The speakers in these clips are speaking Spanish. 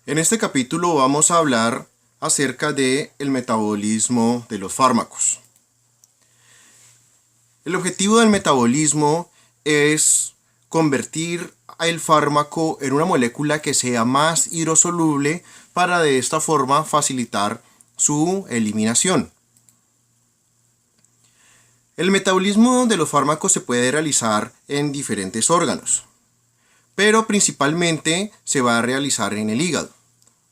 En este capítulo vamos a hablar acerca del metabolismo de los fármacos. El objetivo del metabolismo es convertir el fármaco en una molécula que sea más hidrosoluble para de esta forma facilitar su eliminación. El metabolismo de los fármacos se puede realizar en diferentes órganos, pero principalmente se va a realizar en el hígado.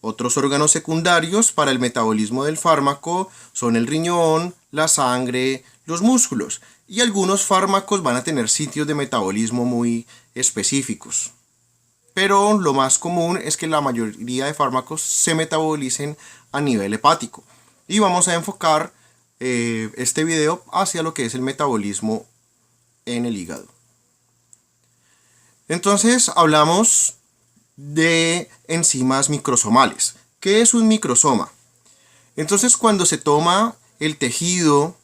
Otros órganos secundarios para el metabolismo del fármaco son el riñón, la sangre, los músculos, y algunos fármacos van a tener sitios de metabolismo muy específicos. Pero lo más común es que la mayoría de fármacos se metabolicen a nivel hepático. Y vamos a enfocar este video hacia lo que es el metabolismo en el hígado. Entonces hablamos de enzimas microsomales. ¿Qué es un microsoma? Entonces, cuando se toma el tejido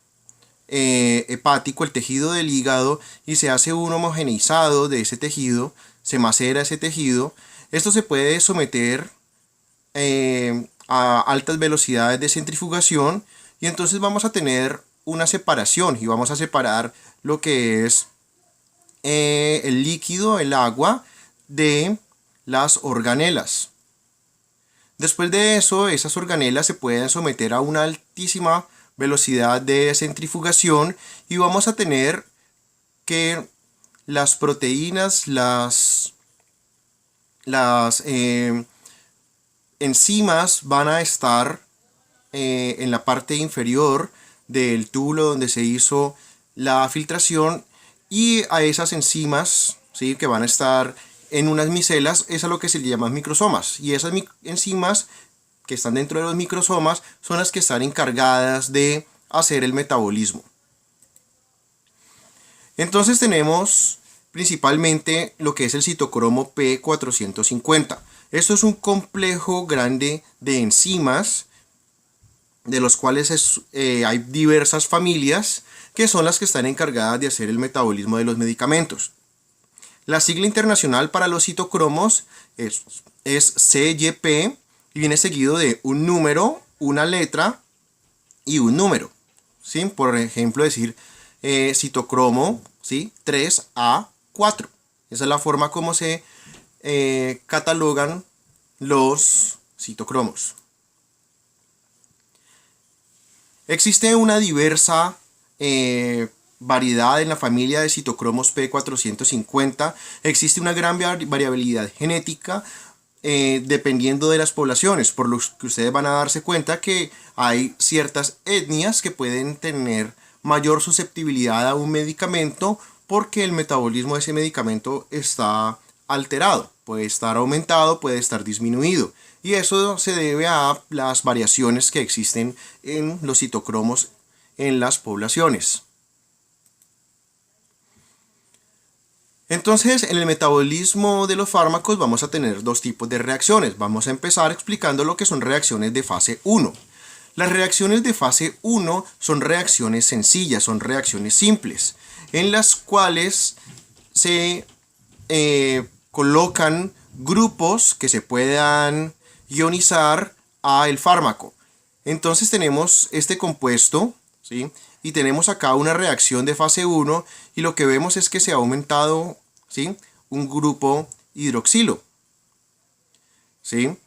hepático, el tejido del hígado, y se hace un homogeneizado de ese tejido, se macera ese tejido, esto se puede someter a altas velocidades de centrifugación, y entonces vamos a tener una separación y vamos a separar lo que es el líquido, el agua, de las organelas. Después de eso, esas organelas se pueden someter a una altísima velocidad de centrifugación y vamos a tener que las proteínas, las enzimas van a estar en la parte inferior del túbulo donde se hizo la filtración, y a esas enzimas, ¿sí?, que van a estar en unas micelas, es a lo que se le llama microsomas, y esas enzimas que están dentro de los microsomas son las que están encargadas de hacer el metabolismo. Entonces tenemos principalmente lo que es el citocromo P450. Esto es un complejo grande de enzimas, de los cuales hay diversas familias que son las que están encargadas de hacer el metabolismo de los medicamentos. La sigla internacional para los citocromos es CYP y viene seguido de un número, una letra y un número, ¿sí? Por ejemplo, decir citocromo, ¿sí?, 3A4. Esa es la forma como se catalogan los citocromos. Existe una diversa variedad en la familia de citocromos P450. Existe una gran variabilidad genética dependiendo de las poblaciones, por lo que ustedes van a darse cuenta que hay ciertas etnias que pueden tener mayor susceptibilidad a un medicamento porque el metabolismo de ese medicamento está alterado, puede estar aumentado, puede estar disminuido, y eso se debe a las variaciones que existen en los citocromos en las poblaciones. Entonces, en el metabolismo de los fármacos vamos a tener dos tipos de reacciones. Vamos a empezar explicando lo que son reacciones de fase 1. Las reacciones de fase 1 son reacciones sencillas, son reacciones simples, en las cuales se colocan grupos que se puedan ionizar al fármaco. Entonces tenemos este compuesto, ¿sí?, y tenemos acá una reacción de fase 1, y lo que vemos es que se ha aumentado, ¿sí?, un grupo hidroxilo, ¿sí?,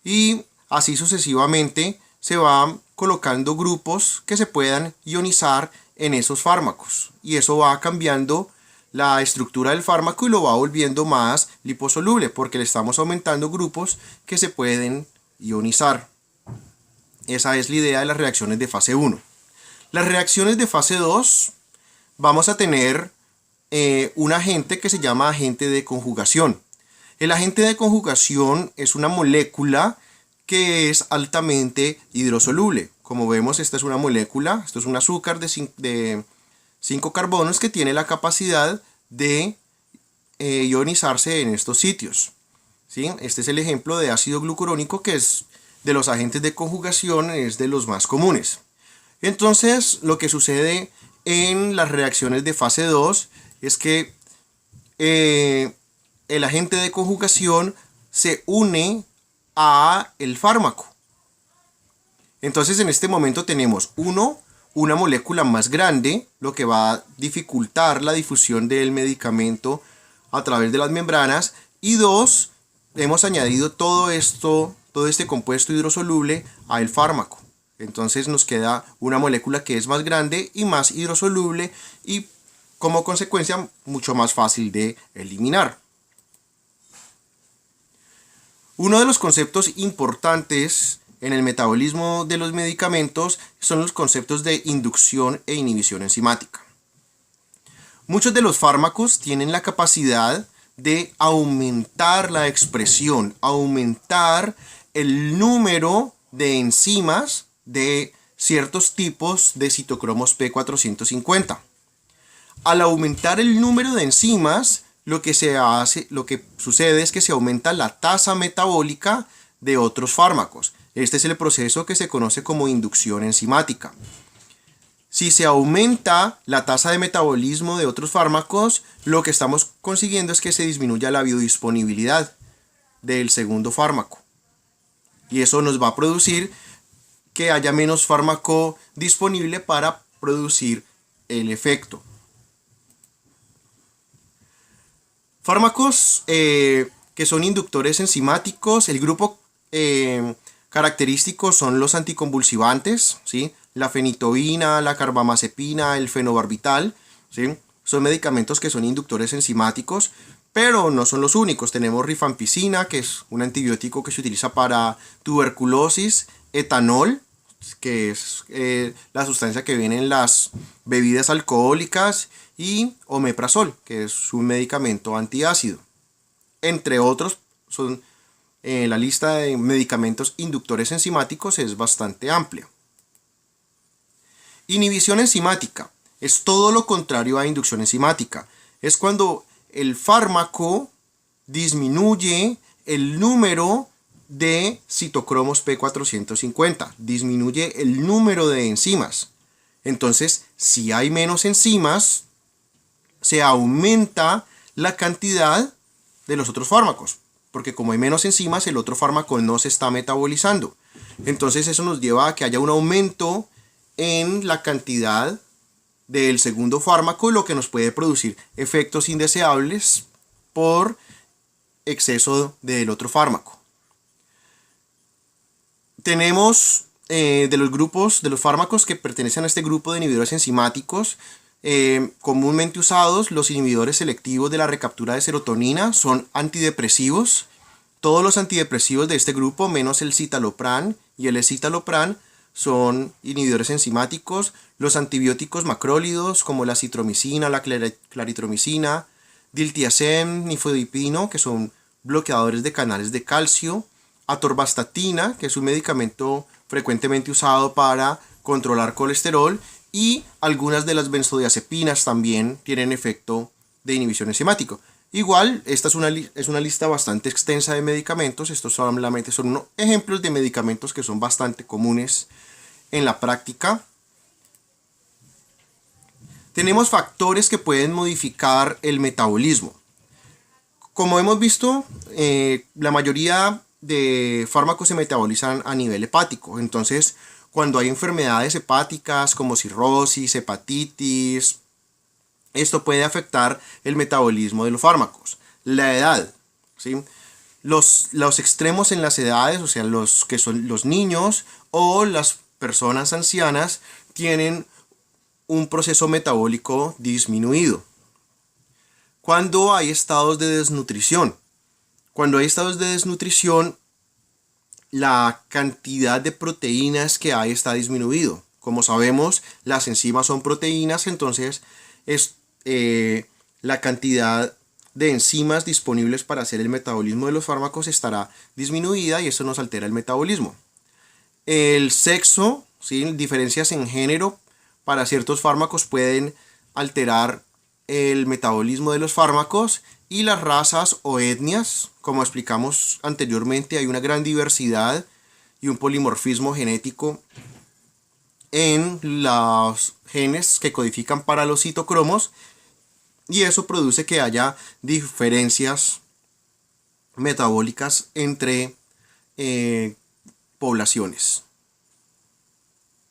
y así sucesivamente se van colocando grupos que se puedan ionizar en esos fármacos, y eso va cambiando la estructura del fármaco y lo va volviendo más liposoluble porque le estamos aumentando grupos que se pueden ionizar. Esa es la idea de las reacciones de fase 1. Las reacciones de fase 2, vamos a tener un agente que se llama agente de conjugación. El agente de conjugación es una molécula que es altamente hidrosoluble. Como vemos, esta es una molécula, esto es un azúcar de 5 carbonos que tiene la capacidad de ionizarse en estos sitios, ¿sí? Este es el ejemplo de ácido glucurónico, que es de los agentes de conjugación, es de los más comunes. Entonces, lo que sucede en las reacciones de fase 2 es que el agente de conjugación se une a el fármaco. Entonces en este momento tenemos una molécula más grande, lo que va a dificultar la difusión del medicamento a través de las membranas, y 2, hemos añadido todo este compuesto hidrosoluble al fármaco. Entonces nos queda una molécula que es más grande y más hidrosoluble y como consecuencia mucho más fácil de eliminar. Uno de los conceptos importantes en el metabolismo de los medicamentos son los conceptos de inducción e inhibición enzimática. Muchos de los fármacos tienen la capacidad de aumentar la expresión, aumentar el número de enzimas de ciertos tipos de citocromos P450. Al aumentar el número de enzimas, lo que sucede es que se aumenta la tasa metabólica de otros fármacos. Este es el proceso que se conoce como inducción enzimática. Si se aumenta la tasa de metabolismo de otros fármacos, lo que estamos consiguiendo es que se disminuya la biodisponibilidad del segundo fármaco. Y eso nos va a producir que haya menos fármaco disponible para producir el efecto. Fármacos que son inductores enzimáticos, el grupo característico son los anticonvulsivantes, ¿sí? La fenitoína, la carbamazepina, el fenobarbital, ¿sí? Son medicamentos que son inductores enzimáticos, pero no son los únicos. Tenemos rifampicina, que es un antibiótico que se utiliza para tuberculosis, etanol, que es la sustancia que viene en las bebidas alcohólicas, y omeprazol, que es un medicamento antiácido. Entre otros, la lista de medicamentos inductores enzimáticos es bastante amplia. Inhibición enzimática es todo lo contrario a inducción enzimática. Es cuando el fármaco disminuye el número de citocromos P450, disminuye el número de enzimas. Entonces, si hay menos enzimas, se aumenta la cantidad de los otros fármacos, porque como hay menos enzimas, el otro fármaco no se está metabolizando. Entonces eso nos lleva a que haya un aumento en la cantidad del segundo fármaco, lo que nos puede producir efectos indeseables por exceso del otro fármaco. Tenemos de los fármacos que pertenecen a este grupo de inhibidores enzimáticos, comúnmente usados, los inhibidores selectivos de la recaptura de serotonina son antidepresivos. Todos los antidepresivos de este grupo, menos el citalopram y el escitalopram, son inhibidores enzimáticos. Los antibióticos macrólidos, como la citromicina, la claritromicina, diltiazem, nifedipino, que son bloqueadores de canales de calcio, atorvastatina, que es un medicamento frecuentemente usado para controlar colesterol, y algunas de las benzodiazepinas también tienen efecto de inhibición enzimático. Igual, esta es una lista bastante extensa de medicamentos. Estos solamente son unos ejemplos de medicamentos que son bastante comunes en la práctica. Tenemos factores que pueden modificar el metabolismo. Como hemos visto, la mayoría de fármacos se metabolizan a nivel hepático. Entonces, cuando hay enfermedades hepáticas como cirrosis, hepatitis, esto puede afectar el metabolismo de los fármacos. La edad, ¿sí? Los extremos en las edades, o sea, los que son los niños o las personas ancianas, tienen un proceso metabólico disminuido. Cuando hay estados de desnutrición. Cuando hay estados de desnutrición, la cantidad de proteínas que hay está disminuido. Como sabemos, las enzimas son proteínas, entonces la cantidad de enzimas disponibles para hacer el metabolismo de los fármacos estará disminuida y eso nos altera el metabolismo. El sexo, ¿sí? Diferencias en género para ciertos fármacos pueden alterar el metabolismo de los fármacos, y las razas o etnias, como explicamos anteriormente, hay una gran diversidad y un polimorfismo genético en los genes que codifican para los citocromos, y eso produce que haya diferencias metabólicas entre poblaciones.